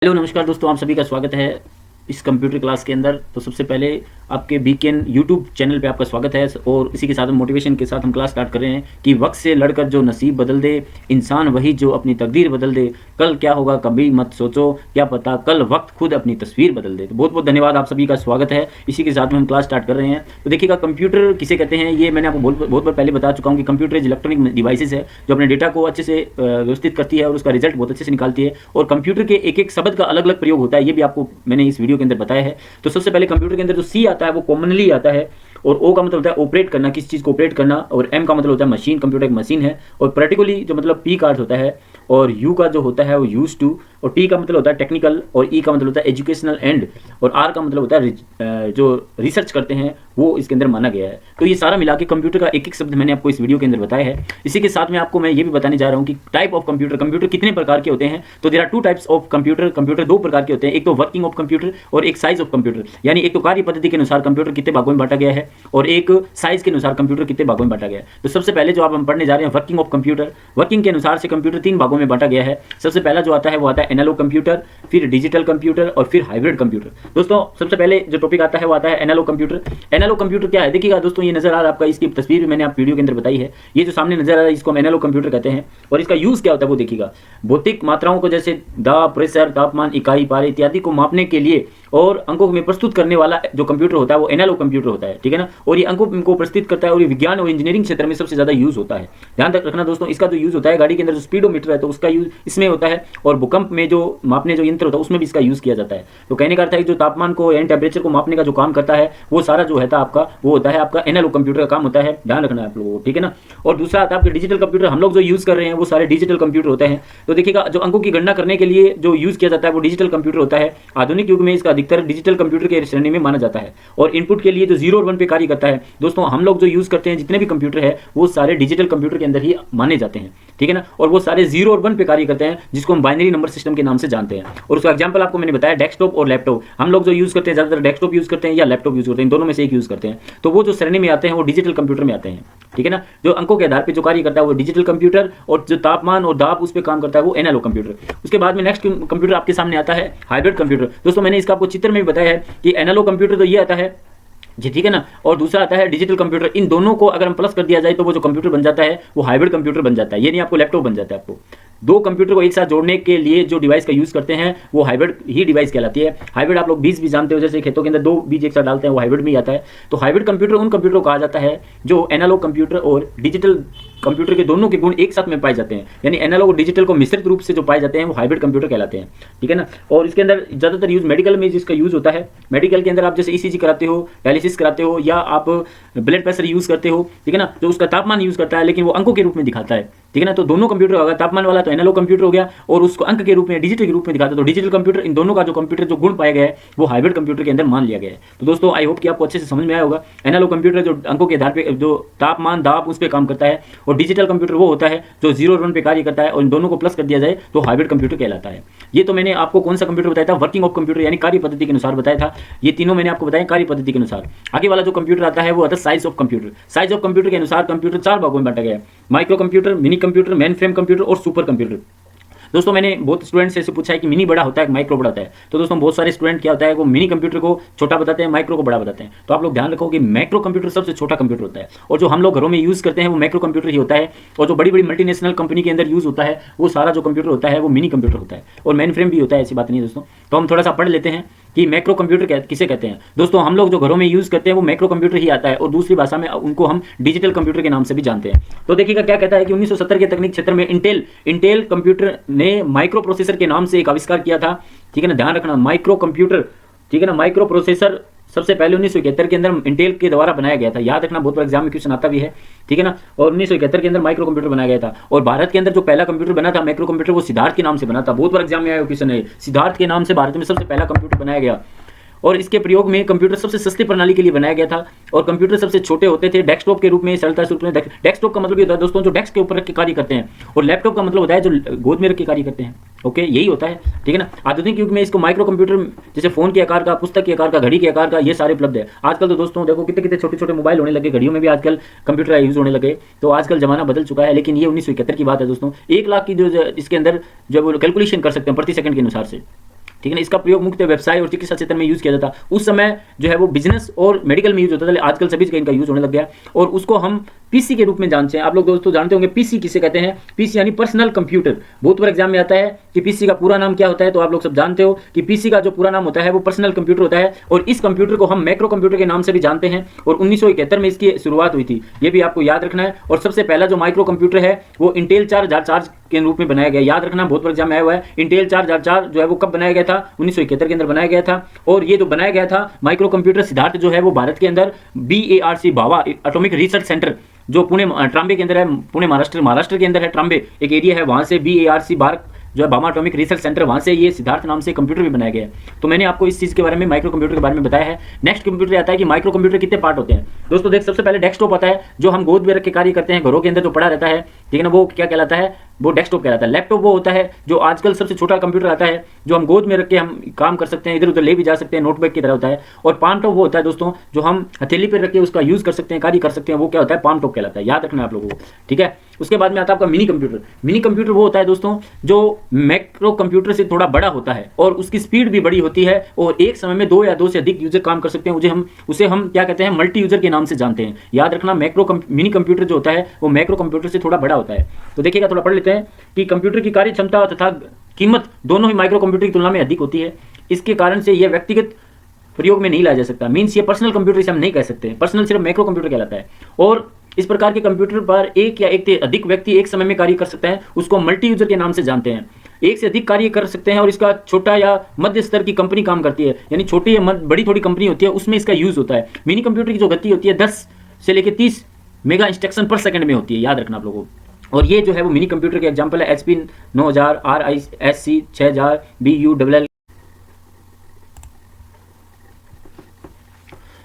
Hello नमस्कार दोस्तों, आप सभी का स्वागत है इस कंप्यूटर क्लास के अंदर। तो सबसे पहले आपके बीकेन यूट्यूब चैनल पे आपका स्वागत है और इसी के साथ मोटिवेशन के साथ हम क्लास स्टार्ट कर रहे हैं कि वक्त से लड़कर जो नसीब बदल दे, इंसान वही जो अपनी तकदीर बदल दे। कल क्या होगा कभी मत सोचो, क्या पता कल वक्त खुद अपनी तस्वीर बदल दे। तो बहुत बहुत धन्यवाद, आप सभी का स्वागत है। इसी के साथ में हम क्लास स्टार्ट कर रहे हैं। तो देखिएगा, कंप्यूटर किसे कहते हैं ये मैंने आपको बहुत बार पहले बता चुका हूँ कि कंप्यूटर एक इलेक्ट्रॉनिक डिवाइसेस है जो अपने डेटा को अच्छे से व्यवस्थित करती है और उसका रिजल्ट बहुत अच्छे से निकालती है। और कंप्यूटर के एक एक शब्द का अलग अलग प्रयोग होता है, ये भी आपको मैंने इस वीडियो के अंदर बताया है। तो सबसे पहले कंप्यूटर के अंदर जो सी आता है वो कॉमनली आता है, और ओ का मतलब होता है ऑपरेट करना, किसी चीज़ को ऑपरेट करना, और एम का मतलब होता है मशीन, कंप्यूटर एक मशीन है। और प्रैक्टिकली जो मतलब पी का अर्थ होता है, और यू का जो होता है वो यूज टू, और टी का मतलब होता है टेक्निकल, और ई का मतलब होता है एजुकेशनल एंड, और आर का मतलब होता है जो रिसर्च करते हैं वो इसके अंदर माना गया है। तो ये सारा मिला के कंप्यूटर का एक एक शब्द मैंने आपको इस वीडियो के अंदर बताया है। इसी के साथ में आपको मैं ये भी बताने जा रहा हूँ कि टाइप ऑफ कंप्यूटर, कंप्यूटर कितने प्रकार के होते हैं। तो there are two types of computer, computer दो प्रकार के होते हैं, एक तो वर्किंग ऑफ कंप्यूटर और एक साइज ऑफ कंप्यूटर। यानी एक तो कार्य पद्धति के अनुसार कंप्यूटर कितने भागों में बांटा गया है, और एक साइज के अनुसार कंप्यूटर कितने भागों में बांटा गया है। तो सबसे पहले जो आप हम पढ़ने जा रहे हैं वर्किंग ऑफ कंप्यूटर। वर्किंग के अनुसार से कंप्यूटर तीन भागों में बांटा गया है। सबसे पहला जो आता है वो आता है एनालॉग कंप्यूटर, फिर डिजिटल कंप्यूटर और फिर हाइब्रिड कंप्यूटर। दोस्तों सबसे पहले जो टॉपिक आता है वो आता है एनालॉग कंप्यूटर। एनालॉग कंप्यूटर क्या है, देखिएगा दोस्तों, ये नजर आ रहा है आपका, इसकी तस्वीर भी मैंने आप वीडियो के अंदर बताई है। ये जो सामने नजर आ रहा है इसको हम एनालॉग कंप्यूटर कहते हैं। और इसका यूज क्या होता है वो देखिएगा। भौतिक मात्राओं को जैसे दाब, प्रेशर, तापमान, इकाई, पारे इत्यादि को मापने के लिए और अंकों में प्रस्तुत करने वाला जो कंप्यूटर होता है वो एनालॉग कंप्यूटर होता है, ठीक है ना। और ये अंकों को प्रस्तुत करता है और ये विज्ञान और इंजीनियरिंग क्षेत्र में सबसे ज्यादा यूज होता है। ध्यान रखना दोस्तों, इसका जो यूज होता है गाड़ी के अंदर जो स्पीडोमीटर है तो उसका यूज इसमें होता है, और भूकंप में जो मापने जो यंत्र होता है उसमें भी इसका यूज किया जाता है। तो कहने का अर्थ है कि जो तापमान को यानी टेम्परेचर को मापने का जो काम करता है वो सारा जो है आपका वो होता है आपका एनालॉग कंप्यूटर का काम होता है। ध्यान रखना है आप लोगों को, ठीक है ना। और दूसरा आता है आपके डिजिटल कंप्यूटर। हम लोग जो यूज कर रहे हैं वो सारे डिजिटल कंप्यूटर होते हैं। तो देखिएगा, जो अंकों की गणना करने के लिए जो यूज किया जाता है वो डिजिटल कंप्यूटर होता है। आधुनिक युग में इसका अधिकतर डिजिटल कंप्यूटर के श्रेणी में माना जाता है। और इनपुट के लिए जो 0 और 1 पे कार्य करता है। दोस्तों हम लोग जो यूज करते हैं जितने भी कंप्यूटर है वो सारे डिजिटल कंप्यूटर के अंदर ही माने जाते हैं, ठीक है ना। और वो सारे 0 और 1 पे कार्य करते हैं, जिसको हम बाइनरी नंबर सिस्टम के नाम से जानते हैं। और उसका एग्जांपल आपको मैंने बताया डेस्कटॉप और लैपटॉप। हम लोग जो यूज करते हैं ज्यादातर डेस्कटॉप यूज करते हैं या लैपटॉप यूज करते हैं, दोनों में से एक यूज करते हैं। तो वो जो श्रेणी में आते हैं वो डिजिटल कंप्यूटर में आते हैं, ठीक है ना। जो अंकों के आधार पर जो कार्य करता है वो डिजिटल कंप्यूटर, और जो तापमान और दाब उस पर काम करता है वो एनालॉग कंप्यूटर। उसके बाद में नेक्स्ट कंप्यूटर आपके सामने आता है हाइब्रिड कंप्यूटर। दोस्तों मैंने इसका आपको चित्र में भी बताया है कि एनालॉग कंप्यूटर तो ये आता है जी, ठीक है ना, और दूसरा आता है डिजिटल कंप्यूटर। इन दोनों को अगर हम प्लस कर दिया जाए तो वो जो कंप्यूटर बन जाता है वो हाइब्रिड कंप्यूटर बन जाता है। ये नहीं आपको लैपटॉप बन जाता है। आपको दो कंप्यूटर को एक साथ जोड़ने के लिए जो डिवाइस का यूज करते हैं वो हाइब्रिड ही डिवाइस कहलाती है। हाइब्रिड आप लोग बीज भी जानते हो, जैसे खेतों के अंदर 2 बीज एक साथ डालते हैं वो हाइब्रिड में ही आता है। तो हाइब्रिड कंप्यूटर उन कंप्यूटर को कहा जाता है जो एनालॉग कंप्यूटर और डिजिटल कंप्यूटर के दोनों के गुण एक साथ में पाए जाते हैं। यानी एनालॉग और डिजिटल को मिश्रित रूप से जो पाए जाते हैं वो हाइब्रिड कंप्यूटर कहलाते हैं, ठीक है ना। और इसके अंदर ज्यादातर यूज मेडिकल में जिसका यूज होता है। मेडिकल के अंदर आप जैसे ईसीजी कराते हो, डायलिसिस कराते हो, या आप ब्लड प्रेशर यूज करते हो, ठीक है ना। तो उसका तापमान यूज करता है लेकिन वो अंकों के रूप में दिखाता है, ठीक है ना। तो दोनों कंप्यूटर होगा, तापमान वाला तो एनालॉग कंप्यूटर हो गया और उसको अंक के रूप में डिजिटल के रूप में दिखाता है। तो डिजिटल कंप्यूटर, इन दोनों का जो कंप्यूटर जो गुण पाया गया है वो हाइब्रिड कंप्यूटर के अंदर मान लिया गया है। तो दोस्तों आई होप कि आपको अच्छे से समझ में आया होगा। एनालॉग कंप्यूटर जो अंकों के आधार पर जो तापमान दाब उस पर काम करता है, और डिजिटल कंप्यूटर वो होता है जो 0 और 1 पे कार्य करता है, और इन दोनों को प्लस कर दिया जाए तो हाइब्रिड कंप्यूटर कहलाता है। ये तो मैंने आपको कौन सा कंप्यूटर बताया था, वर्किंग ऑफ कंप्यूटर यानी कार्य पद्धति के अनुसार बताया था। ये तीनों मैंने आपको बताया कार्य पद्धति के अनुसार। आगे वाला जो कंप्यूटर आता है वो आता है size of computer. Size of computer के अनुसार कंप्यूटर 4 भागों में बांटा गया है, micro computer, mini computer, main frame computer और सुपर कंप्यूटर। दोस्तों मैंने बहुत स्टूडेंट से पूछा है कि मिनी बड़ा होता है माइक्रो बड़ा होता है। तो दोस्तों बहुत सारे स्टूडेंट क्या होता है वो मिनी कंप्यूटर को छोटा बताते हैं, माइक्रो को बड़ा बताते हैं। तो आप लोग ध्यान रखो कि माइक्रो कंप्यूटर सबसे छोटा कंप्यूटर होता है, और जो हम लोग घरों में यूज करते हैं वो माइक्रो कंप्यूटर ही होता है। और जो बड़ी बड़ी मल्टीनेशनल कंपनी के अंदर यूज होता है वो सारा जो कंप्यूटर होता है वो मिनी कंप्यूटर होता है, और मेन फ्रेम भी होता है, ऐसी बात नहीं है दोस्तों। तो हम थोड़ा सा पढ़ लेते हैं कि मैक्रो कंप्यूटर किसे कहते हैं। दोस्तों हम लोग जो घरों में यूज करते हैं वो मैक्रो कंप्यूटर ही आता है, और दूसरी भाषा में उनको हम डिजिटल कंप्यूटर के नाम से भी जानते हैं। तो देखिएगा क्या कहता है कि 1970 के तकनीक क्षेत्र में इंटेल कंप्यूटर ने माइक्रो प्रोसेसर के नाम से एक आविष्कार किया था, ठीक है ना। ध्यान रखना माइक्रो कंप्यूटर, ठीक है ना। माइक्रो प्रोसेसर सबसे पहले 1971 के अंदर इंटेल के द्वारा बनाया गया था। याद रखना, बहुत बार एग्जाम में क्वेश्चन आता भी है, ठीक है ना। और 1971 के अंदर माइक्रो कंप्यूटर बनाया गया था। और भारत के अंदर जो पहला कंप्यूटर बना था माइक्रो कंप्यूटर वो सिद्धार्थ के नाम से बना था। बहुत बार एग्जाम में आया क्वेश्चन है, सिद्धार्थ के नाम से भारत में सबसे पहला कंप्यूटर बनाया गया। और इसके प्रयोग में कंप्यूटर सबसे सस्ती प्रणाली के लिए बनाया गया था, और कंप्यूटर सबसे छोटे होते थे, डेस्कटॉप के रूप में सरलता से रूप में। डेस्कटॉप का मतलब ये होता है दोस्तों जो डेस्क के ऊपर रख के कार्य करते हैं, और लैपटॉप का मतलब होता है जो गोद में रख के कार्य करते हैं। ओके, यही होता है, ठीक है ना। आधुनिक युग में इसको माइक्रो कंप्यूटर जैसे फोन के आकार का, पुस्तक के आकार का, घड़ी के आकार का, ये सारे उपलब्ध है। आजकल तो दोस्तों देखो कितने कितने छोटे छोटे मोबाइल होने लगे, घड़ियों में भी आजकल कंप्यूटर यूज होने लगे। तो आजकल जमाना बदल चुका है, लेकिन ये 1971 की बात है दोस्तों। 1 लाख की जो इसके अंदर जब कैलकुलेशन कर सकते हैं प्रति सेकंड के अनुसार से, ठीक है ना। इसका प्रयोग मुख्यतः व्यवसाय और चिकित्सा क्षेत्र में यूज किया जाता। उस समय जो है वो बिजनेस और मेडिकल में यूज होता था, आजकल सभी जगह इनका यूज होने लग गया और उसको हम पीसी के रूप में जानते हैं। आप लोग दोस्तों जानते होंगे पीसी किसे कहते हैं। पीसी यानी पर्सनल कंप्यूटर। बहुत बार एग्जाम में आता है कि पीसी का पूरा नाम क्या होता है, तो आप लोग सब जानते हो कि पीसी का जो पूरा नाम होता है वो पर्सनल कंप्यूटर होता है और इस कंप्यूटर को हम मैक्रो कंप्यूटर के नाम से भी जानते हैं और 1971 में इसकी शुरुआत हुई थी, ये भी आपको याद रखना है। और सबसे पहला जो माइक्रो कंप्यूटर है वो इंटेल 4004 के रूप में बनाया गया, याद रखना, बहुत बार एग्जाम में आया हुआ है। इंटेल 4004 जो है वो कब बनाया गया था, 1971 के अंदर बनाया गया था। और ये जो बनाया गया था माइक्रो कंप्यूटर सिद्धार्थ जो है वो भारत के अंदर BARC Bhabha atomic research centre जो पुणे ट्राम्बे के अंदर है, पुणे महाराष्ट्र के अंदर है, ट्राम्बे एक एरिया है, वहां से BARC भारत जो है भाभा एटॉमिक रिसर्च सेंटर, वहां से ये सिद्धार्थ नाम से कंप्यूटर भी बनाया गया है। तो मैंने आपको इस चीज के बारे में माइक्रो कंप्यूटर के बारे में बताया है। नेक्स्ट कंप्यूटर आता है कि माइक्रो कंप्यूटर कितने पार्ट होते हैं। दोस्तों देख, सबसे पहले डेस्कटॉप आता है जो हम गोद में रख के कार्य करते हैं, घरों के अंदर जो पड़ा रहता है, ठीक है ना, वो क्या कहलाता है, वो डेस्कटॉप कहलाता है। लैपटॉप वो होता है जो आजकल सबसे छोटा कंप्यूटर आता है जो हम गोद में रख के हम काम कर सकते हैं, इधर उधर ले भी जा सकते हैं, नोटबुक की तरह होता है। और पाम टॉप वो होता है दोस्तों जो हम हथेली पर रख के उसका यूज कर सकते हैं, कार्य कर सकते हैं, वो क्या होता है, पाम टॉप कहलाता है, याद रखना आप लोगों को, ठीक है। उसके बाद में आता है आपका मिनी कंप्यूटर। मिनी कंप्यूटर वो होता है दोस्तों जो मैक्रो कंप्यूटर से थोड़ा बड़ा होता है और उसकी स्पीड भी बड़ी होती है और एक समय में 2 या 2 से अधिक यूजर काम कर सकते हैं। उसे हम क्या कहते हैं, मल्टी यूजर के नाम से जानते हैं, याद रखना। मिनी कंप्यूटर जो होता है वो मैक्रो कंप्यूटर से थोड़ा बड़ा होता है। तो देखिएगा, थोड़ा पढ़ लेते हैं कि कंप्यूटर की कार्य क्षमता तथा कीमत दोनों ही माइक्रो कंप्यूटर की तुलना में अधिक होती है। इसके कारण से यह व्यक्तिगत प्रयोग में नहीं लाया जा सकता। मीन्स ये पर्सनल कंप्यूटर से हम नहीं कह सकते, पर्सनल सिर्फ मैक्रो कंप्यूटर कहलाता है। और इस प्रकार के कंप्यूटर पर एक या एक से अधिक व्यक्ति एक समय में कार्य कर सकते हैं, उसको मल्टी यूजर के नाम से जानते हैं। एक से अधिक कार्य कर सकते हैं और इसका छोटा या मध्य स्तर की कंपनी काम करती है, यानी छोटी या बड़ी थोड़ी कंपनी होती है, उसमें इसका यूज होता है। मिनी कंप्यूटर की जो गति होती है 10 से लेकर 30 मेगा इंस्ट्रक्शन पर सेकंड में होती है, याद रखना आप लोगों को। और ये जो है वो मिनी कंप्यूटर के एग्जाम्पल है HP 9000, RISC 6000, BULL।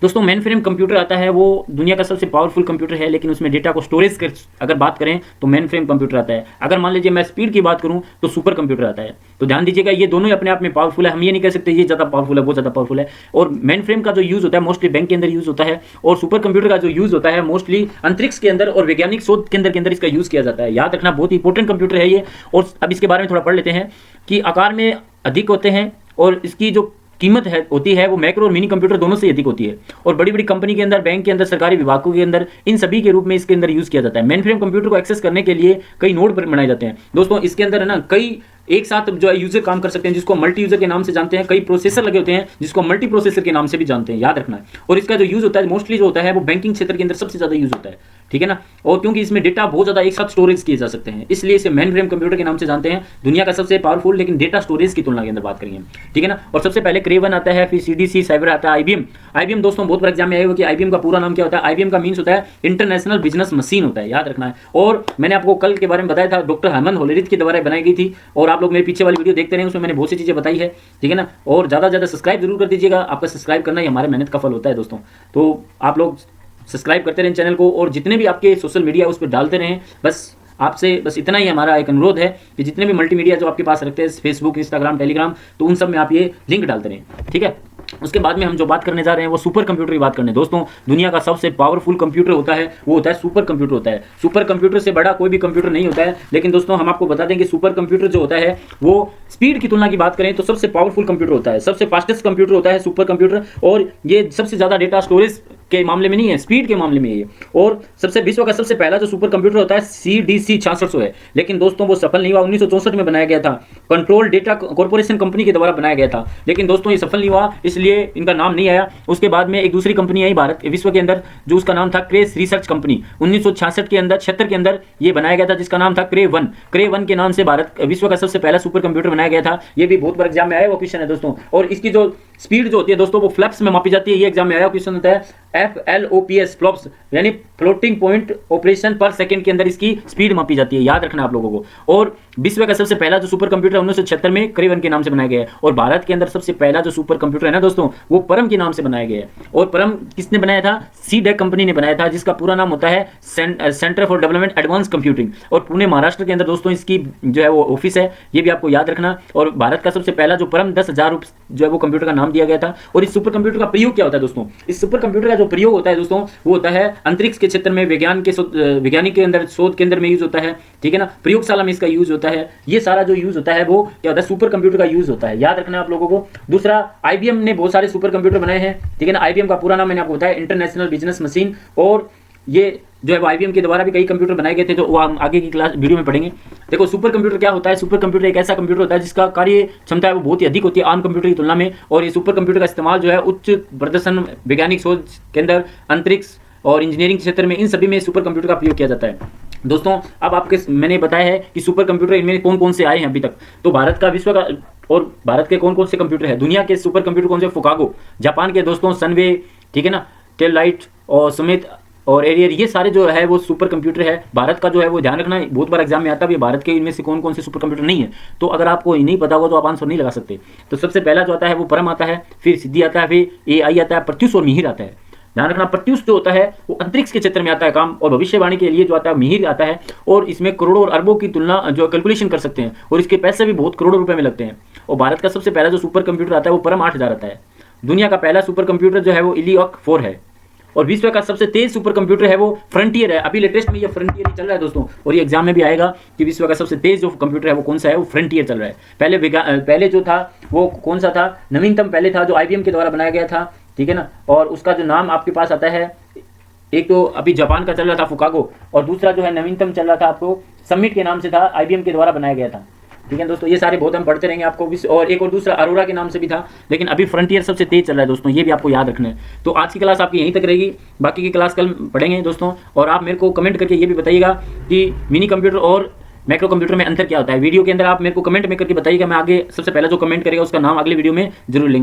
दोस्तों मेन फ्रेम कंप्यूटर आता है, वो दुनिया का सबसे पावरफुल कंप्यूटर है, लेकिन उसमें डेटा को स्टोरेज कर अगर बात करें तो मेन फ्रेम कंप्यूटर आता है। अगर मान लीजिए मैं स्पीड की बात करूं तो सुपर कंप्यूटर आता है। तो ध्यान दीजिएगा, ये दोनों ही अपने आप में पावरफुल है, हम ये नहीं कह सकते ये ज़्यादा पावरफुल है वो ज़्यादा पावरफुल है। और मेन फ्रेम का जो यूज़ होता है मोस्टली बैंक के अंदर यूज़ होता है और सुपर कंप्यूटर का जो यूज़ होता है मोस्टली अंतरिक्ष के अंदर और वैज्ञानिक शोध के अंदर इसका यूज़ किया जाता है, याद रखना। बहुत इंपॉर्टेंट कंप्यूटर है ये। और अब इसके बारे में थोड़ा पढ़ लेते हैं कि आकार में अधिक होते हैं और इसकी जो कीमत है होती है वो मैक्रो और मिनी कंप्यूटर दोनों से अधिक होती है। और बड़ी बड़ी कंपनी के अंदर, बैंक के अंदर, सरकारी विभागों के अंदर, इन सभी के रूप में इसके अंदर यूज किया जाता है। मेन फ्रेम कंप्यूटर को एक्सेस करने के लिए कई नोड पर बनाए जाते हैं दोस्तों। इसके अंदर है ना कई एक साथ जो है यूजर काम कर सकते हैं, जिसको मल्टी यूजर के नाम से जानते हैं। कई प्रोसेसर लगे होते हैं जिसको मल्टी प्रोसेसर के नाम से भी जानते हैं, याद रखना है। और इसका जो यूज होता है मोस्टली जो होता है वो बैंकिंग क्षेत्र के अंदर सबसे ज्यादा यूज होता है, ठीक है ना। और क्योंकि इसमें डेटा बहुत ज्यादा एक साथ स्टोरेज किए जा सकते हैं, इसलिए इसे मेन फ्रेम कंप्यूटर के नाम से जानते हैं। दुनिया का सबसे पावरफुल, लेकिन डेटा स्टोरेज की तुलना के अंदर बात करेंगे, ठीक है ना। और सबसे पहले क्रे 1 आता है, फिर CDC, साइबर आता है, IBM दोस्तों बहुत बार एग्जाम में आए हुए कि IBM का पूरा नाम क्या होता है। IBM का मीन्स होता है इंटरनेशनल बिजनेस मशीन होता है, याद रखना है। और मैंने आपको कल के बारे में बताया था, डॉक्टर हेमंत होलेरिथ के द्वारा बनाई गई थी और आप लोग मेरे पीछे वाली वीडियो देखते रहे, उसमें मैंने बहुत सी चीजें बताई है, ठीक है ना। और ज्यादा से ज्यादा सब्सक्राइब जरूर कर दीजिएगा, आपका सब्सक्राइब करना ही हमारे मेहनत का फल होता है दोस्तों। तो आप लोग सब्सक्राइब करते रहें चैनल को और जितने भी आपके सोशल मीडिया उस पर डालते रहें। बस आपसे बस इतना ही हमारा एक अनुरोध है कि जितने भी मल्टीमीडिया जो आपके पास रखते हैं, फेसबुक, इंस्टाग्राम, टेलीग्राम, तो उन सब में आप ये लिंक डालते रहें, ठीक है। उसके बाद में हम जो बात करने जा रहे हैं वो सुपर कंप्यूटर की बात करने। दोस्तों दुनिया का सबसे पावरफुल कंप्यूटर होता है वो होता है सुपर कंप्यूटर होता है। सुपर कंप्यूटर से बड़ा कोई भी कंप्यूटर नहीं होता है, लेकिन दोस्तों हम आपको बता दें कि सुपर कंप्यूटर जो होता है वो स्पीड की तुलना की बात करें तो सबसे पावरफुल कंप्यूटर होता है, सबसे फास्टेस्ट कंप्यूटर होता है सुपर कंप्यूटर। और ये सबसे ज़्यादा डेटा स्टोरेज के मामले में नहीं है, स्पीड के मामले में ये। और सबसे विश्व का सबसे पहला जो सुपर कंप्यूटर होता है CDC 6600 है, लेकिन दोस्तों वो सफल नहीं हुआ। 1964 में बनाया गया था, कंट्रोल डेटा कॉर्पोरेशन कंपनी के द्वारा बनाया गया था, लेकिन दोस्तों ये सफल नहीं हुआ, इसलिए इनका नाम नहीं आया। उसके बाद में एक दूसरी कंपनी आई भारत विश्व के अंदर, जो उसका नाम था क्रे रिसर्च कंपनी। 1966 के अंदर 76 के अंदर ये बनाया गया था, जिसका नाम था क्रे 1। क्रे 1 के नाम से भारत विश्व का सबसे पहला सुपर कंप्यूटर बनाया गया था। ये भी बहुत बार एग्जाम में आया वो क्वेश्चन है दोस्तों। और इसकी जो स्पीड जो होती है दोस्तों वो फ्लप्स में मापी जाती है, ये एग्जाम में आया क्वेश्चन होता है FLOPS, फ्लॉप्स यानी फ्लोटिंग पॉइंट ऑपरेशन पर सेकंड के अंदर इसकी स्पीड मापी जाती है, याद रखना आप लोगों को। और विश्व का सबसे पहला जो सुपर कंप्यूटर 1976 में क्रे 1 के नाम से बनाया गया है। और भारत के अंदर सबसे पहला जो सुपर कंप्यूटर है ना दोस्तों वो परम के नाम से बनाया गया है। और परम किसने बनाया था? CDEC कंपनी ने बनाया था, जिसका पूरा नाम होता है centre for development advance computing. और पुणे महाराष्ट्र के अंदर दोस्तों इसकी जो है वो ऑफिस है, ये भी आपको याद रखना। और भारत का सबसे पहला जो परम 10,000 जो है वो कंप्यूटर का नाम नाम दिया गया था। और इस सुपर कंप्यूटर का प्रयोग क्या होता है दोस्तों? इस सुपर कंप्यूटर का जो प्रयोग होता है दोस्तों, वो होता है अंतरिक्ष के क्षेत्र में वैज्ञानिक के अंदर, शोध केंद्र में यूज होता है, ठीक है ना, प्रयोगशाला में इसका यूज होता है। ये सारा जो यूज होता है वो क्या होता है? सुपर कंप्यूटर का यूज होता है, याद रखना आप लोगों को। दूसरा, IBM ने बहुत सारे सुपर कंप्यूटर बनाए हैं, ठीक है ना। IBM का पूरा नाम मैंने आपको बताया, इंटरनेशनल बिजनेस मशीन। और ये जो है IBM के द्वारा भी कई कंप्यूटर बनाए गए थे, जो वो हम आगे की क्लास वीडियो में पढ़ेंगे। देखो सुपर कंप्यूटर क्या होता है? सुपर कंप्यूटर एक ऐसा कंप्यूटर होता है जिसका कार्य क्षमता है वो बहुत ही अधिक होती है आम कंप्यूटर की तुलना में। और ये सुपर कंप्यूटर का इस्तेमाल जो है उच्च प्रदर्शन, वैज्ञानिक शोध केंद्र, अंतरिक्ष और इंजीनियरिंग क्षेत्र में, इन सभी में सुपर कंप्यूटर का प्रयोग किया जाता है दोस्तों। अब आपके मैंने बताया है कि सुपर कंप्यूटर इनमें कौन कौन से आए हैं अभी तक। तो भारत का, विश्व का, और भारत के कौन कौन से कंप्यूटर है? दुनिया के सुपर कंप्यूटर कौन से? फुकागो। जापान के दोस्तों सनवे, ठीक है ना, टेललाइट और समेत और एरियर, ये सारे जो है वो सुपर कंप्यूटर है। भारत का जो है वो ध्यान रखना, बहुत बार एग्जाम में आता है भारत के इनमें से कौन कौन से सुपर कंप्यूटर नहीं है। तो अगर आपको नहीं पता होगा तो आप आंसर नहीं लगा सकते। तो सबसे पहला जो आता है वो परम आता है, फिर सिद्धि आता है, फिर AI आता है, प्रत्युष और मिहिर आता है। ध्यान रखना, प्रत्युष जो होता है वो अंतरिक्ष के क्षेत्र में आता है काम, और भविष्यवाणी के लिए जो आता है मिहिर आता है। और इसमें करोड़ों और अरबों की तुलना जो कैलकुलेशन कर सकते हैं, और इसके पैसे भी बहुत करोड़ों रुपए में लगते हैं। और भारत का सबसे पहला जो सुपर कंप्यूटर आता है वो परम 8000 आता है। दुनिया का पहला सुपर कंप्यूटर जो है वो इलियॉक 4 है। और विश्व का सबसे तेज सुपर कंप्यूटर है वो फ्रंटियर है। अभी लेटेस्ट में ये फ्रंटियर ही चल रहा है दोस्तों, और ये एग्जाम में भी आएगा कि विश्व का सबसे तेज जो कंप्यूटर है वो कौन सा है? वो फ्रंटियर चल रहा है। पहले जो था वो कौन सा था? नवीनतम पहले था जो IBM के द्वारा बनाया गया था, ठीक है ना। और उसका जो नाम आपके पास आता है, एक तो अभी जापान का चल रहा था फुकागो, और दूसरा जो है नवीनतम चल रहा था आपको समिट के नाम से था, IBM के द्वारा बनाया गया था, ठीक है दोस्तों। ये सारे बहुत हम पढ़ते रहेंगे आपको। और एक और दूसरा अरोरा के नाम से भी था, लेकिन अभी फ्रंटियर सबसे तेज चल रहा है दोस्तों, ये भी आपको याद रखना है। तो आज की क्लास आपकी यहीं तक रहेगी, बाकी की क्लास कल पढ़ेंगे दोस्तों। और आप मेरे को कमेंट करके ये भी बताइएगा कि मिनी कंप्यूटर और मैक्रो कंप्यूटर में अंतर क्या होता है। वीडियो के अंदर आप मेरे को कमेंट में करके बताइएगा, मैं आगे सबसे पहला जो कमेंट करेगा उसका नाम अगले वीडियो में जरूर लेंगे।